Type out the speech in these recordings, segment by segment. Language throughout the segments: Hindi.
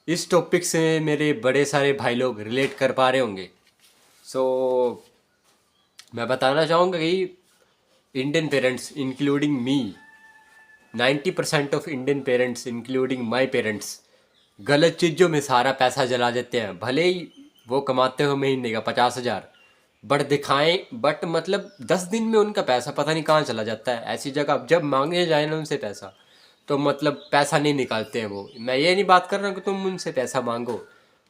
इस टॉपिक से मेरे बड़े सारे भाई लोग रिलेट कर पा रहे होंगे। सो मैं बताना चाहूँगा कि Indian parents including me, 90% of Indian parents including my parents गलत चीज़ों में सारा पैसा जला देते हैं। भले ही वो कमाते हो महीने का 50,000, बट दिखाएं, बट मतलब 10 दिन में उनका पैसा पता नहीं कहाँ चला जाता है। ऐसी जगह अब जब मांगने जाए ना उनसे पैसा, तो मतलब पैसा नहीं निकालते हैं वो। मैं ये नहीं बात कर रहा हूँ कि तुम उनसे पैसा मांगो,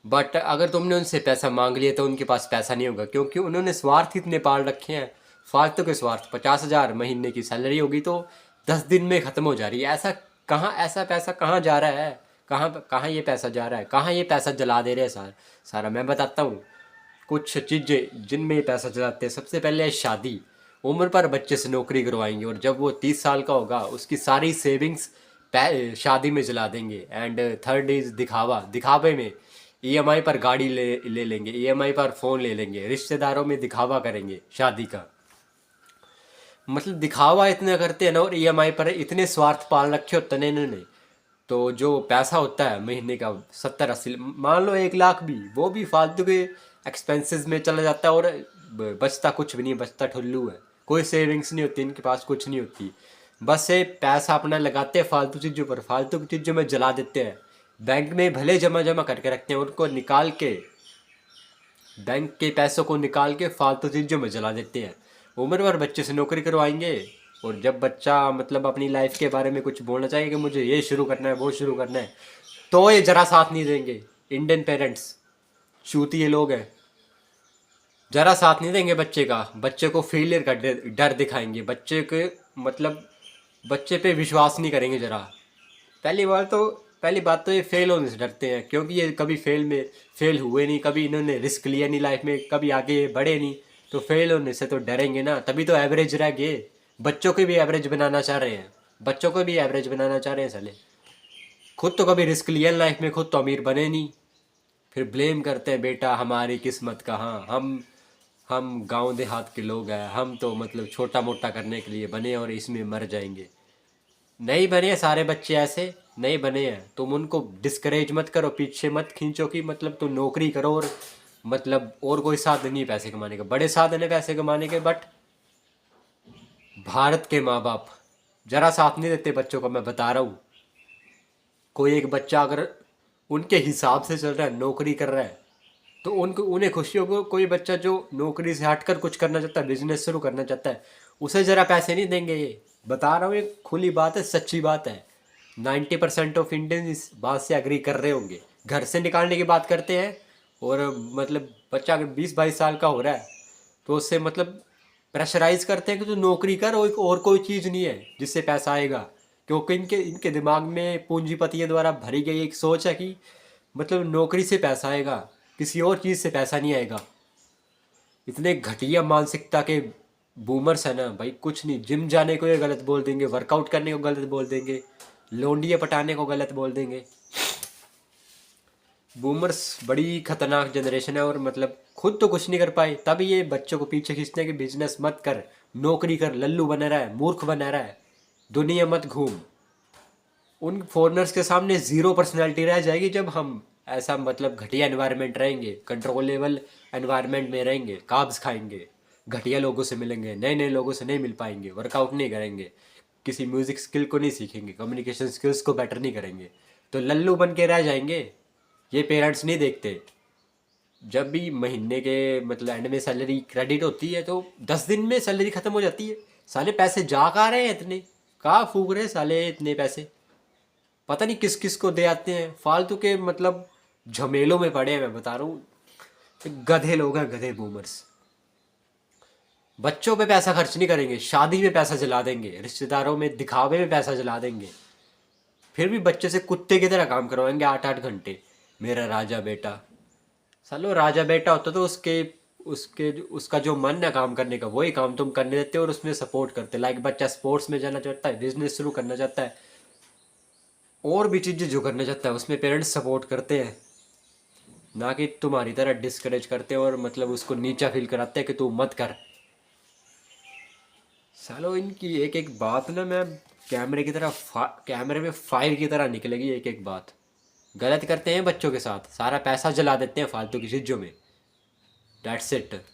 बट अगर तुमने उनसे पैसा मांग लिया तो उनके पास पैसा नहीं होगा, क्योंकि उन्होंने स्वार्थ इतने पाल रखे हैं। फालतू के स्वार्थ। 50,000 महीने की सैलरी होगी तो 10 दिन में ख़त्म हो जा रही है। ऐसा कहाँ, ऐसा पैसा कहाँ जा रहा है? कहाँ कहाँ ये पैसा जा रहा है? कहाँ ये पैसा जला दे रहे हैं सारा सारा? मैं बताता हूँ कुछ चीज़ें जिनमें ये पैसा जलाते हैं। सबसे पहले है शादी। उम्र पर बच्चे से नौकरी करवाएंगे और जब वो 30 साल का होगा उसकी सारी सेविंग्स शादी में जला देंगे। एंड थर्ड इज दिखावा। दिखावे में ईएमआई पर गाड़ी ले ले लेंगे, ईएमआई पर फ़ोन ले लेंगे, रिश्तेदारों में दिखावा करेंगे शादी का। मतलब दिखावा इतना करते हैं ना, और ईएमआई पर इतने स्वार्थ पाल रखे होते हैं इन्होंने। तो जो पैसा होता है महीने का 70-80, मान लो 1 लाख भी, वो भी फालतू के एक्सपेंसेस में चला जाता है। और बचता कुछ भी नहीं, बचता ठुल्लू है। कोई सेविंग्स नहीं होती इनके पास, कुछ नहीं होती। बस ये पैसा अपना लगाते हैं फालतू चीज़ों पर, फालतू की चीज़ों में जला देते हैं। बैंक में भले जमा जमा करके रखते हैं, उनको निकाल के, बैंक के पैसों को निकाल के फालतू चीज़ों में जला देते हैं। उम्र भर बच्चे से नौकरी करवाएंगे, और जब बच्चा मतलब अपनी लाइफ के बारे में कुछ बोलना चाहिए कि मुझे ये शुरू करना है, वो शुरू करना है, तो ये जरा साथ नहीं देंगे। इंडियन पेरेंट्स चूतिए लोग हैं, जरा साथ नहीं देंगे बच्चे का। बच्चे को फेलियर का डर दिखाएंगे, बच्चे के मतलब बच्चे पे विश्वास नहीं करेंगे जरा। पहली बात तो ये फेल होने से डरते हैं, क्योंकि ये कभी फेल हुए नहीं, कभी इन्होंने रिस्क लिया नहीं लाइफ में, कभी आगे बढ़े नहीं। तो फेल होने से तो डरेंगे ना, तभी तो एवरेज रह गए। बच्चों को भी एवरेज बनाना चाह रहे हैं, बच्चों को भी एवरेज बनाना चाह रहे हैं साले। खुद तो कभी रिस्क लिया लाइफ में, खुद तो अमीर बने नहीं, फिर ब्लेम करते हैं बेटा हमारी किस्मत कहाँ। हम गांव देहात के लोग हैं, हम तो मतलब छोटा मोटा करने के लिए बने और इसमें मर जाएंगे। नहीं बने हैं सारे बच्चे ऐसे, नहीं बने हैं। तुम उनको डिस्करेज मत करो, पीछे मत खींचो कि मतलब तुम नौकरी करो, और मतलब और कोई साधन नहीं है पैसे कमाने का। बड़े साधन है पैसे कमाने के, बट भारत के माँ बाप जरा साथ नहीं देते बच्चों का। मैं बता रहा हूँ, कोई एक बच्चा अगर उनके हिसाब से चल रहा है, नौकरी कर रहा है, तो उनको उन्हें खुशी होगी। कोई बच्चा जो नौकरी से हटकर कुछ करना चाहता है, बिजनेस शुरू करना चाहता है, उसे जरा पैसे नहीं देंगे। ये बता रहा हूँ, ये खुली बात है, सच्ची बात है। 90% ऑफ इंडियन इस बात से अग्री कर रहे होंगे। घर से निकालने की बात करते हैं, और मतलब बच्चा अगर 20-22 साल का हो रहा है तो उससे मतलब प्रेशराइज करते हैं कि तू नौकरी कर, और कोई चीज़ नहीं है जिससे पैसा आएगा। क्योंकि इनके इनके दिमाग में पूंजीपतियों द्वारा भरी गई एक सोच है कि मतलब नौकरी से पैसा आएगा, किसी और चीज़ से पैसा नहीं आएगा। इतने घटिया मानसिकता के बूमर्स है ना भाई, कुछ नहीं। जिम जाने को ये गलत बोल देंगे, वर्कआउट करने को गलत बोल देंगे, लोंडियाँ पटाने को गलत बोल देंगे। बूमर्स बड़ी खतरनाक जनरेशन है, और मतलब खुद तो कुछ नहीं कर पाए, तभी ये बच्चों को पीछे खींचते हैं कि बिजनेस मत कर, नौकरी कर, लल्लू बना रहा है, मूर्ख बना रहा है, दुनिया मत घूम। उन फॉरेनर्स के सामने ज़ीरो पर्सनैलिटी रह जाएगी जब हम ऐसा मतलब घटिया एनवायरनमेंट रहेंगे, कंट्रोलेबल एनवायरनमेंट में रहेंगे, काब्स खाएंगे, घटिया लोगों से मिलेंगे, नए नए लोगों से नहीं मिल पाएंगे, वर्कआउट नहीं करेंगे, किसी म्यूज़िक स्किल को नहीं सीखेंगे, कम्युनिकेशन स्किल्स को बेटर नहीं करेंगे, तो लल्लू बन के रह जाएंगे। ये पेरेंट्स नहीं देखते। जब भी महीने के मतलब एंड में सैलरी क्रेडिट होती है तो 10 दिन में सैलरी ख़त्म हो जाती है। साले पैसे जा कहाँ रहे हैं इतने, कहाँ फूक रहे हैं साले इतने पैसे? पता नहीं किस किस को दे आते हैं फालतू के, मतलब झमेलों में पड़े हैं। मैं बता रहा हूँ, गधे लोग हैं, गधे बूमर्स। बच्चों पे पैसा खर्च नहीं करेंगे, शादी में पैसा जला देंगे, रिश्तेदारों में दिखावे में पैसा जला देंगे, फिर भी बच्चे से कुत्ते की तरह काम करवाएंगे 8-8 घंटे। मेरा राजा बेटा। सालो राजा बेटा होता तो उसके उसका जो मन है काम करने का, वही काम तुम करने देते हो और उसमें सपोर्ट करते। लाइक बच्चा स्पोर्ट्स में जाना चाहता है, बिजनेस शुरू करना चाहता है, और भी चीज़ें जो करना चाहता है, उसमें पेरेंट्स सपोर्ट करते हैं, ना कि तुम्हारी तरह डिस्करेज करते हैं और मतलब उसको नीचा फील कराते हैं कि तू मत कर। सालो इनकी एक एक बात ना, मैं कैमरे की तरह कैमरे में फायर की तरह निकलेगी एक एक बात। गलत करते हैं बच्चों के साथ, सारा पैसा जला देते हैं फालतू की चीज़ों में। That's it.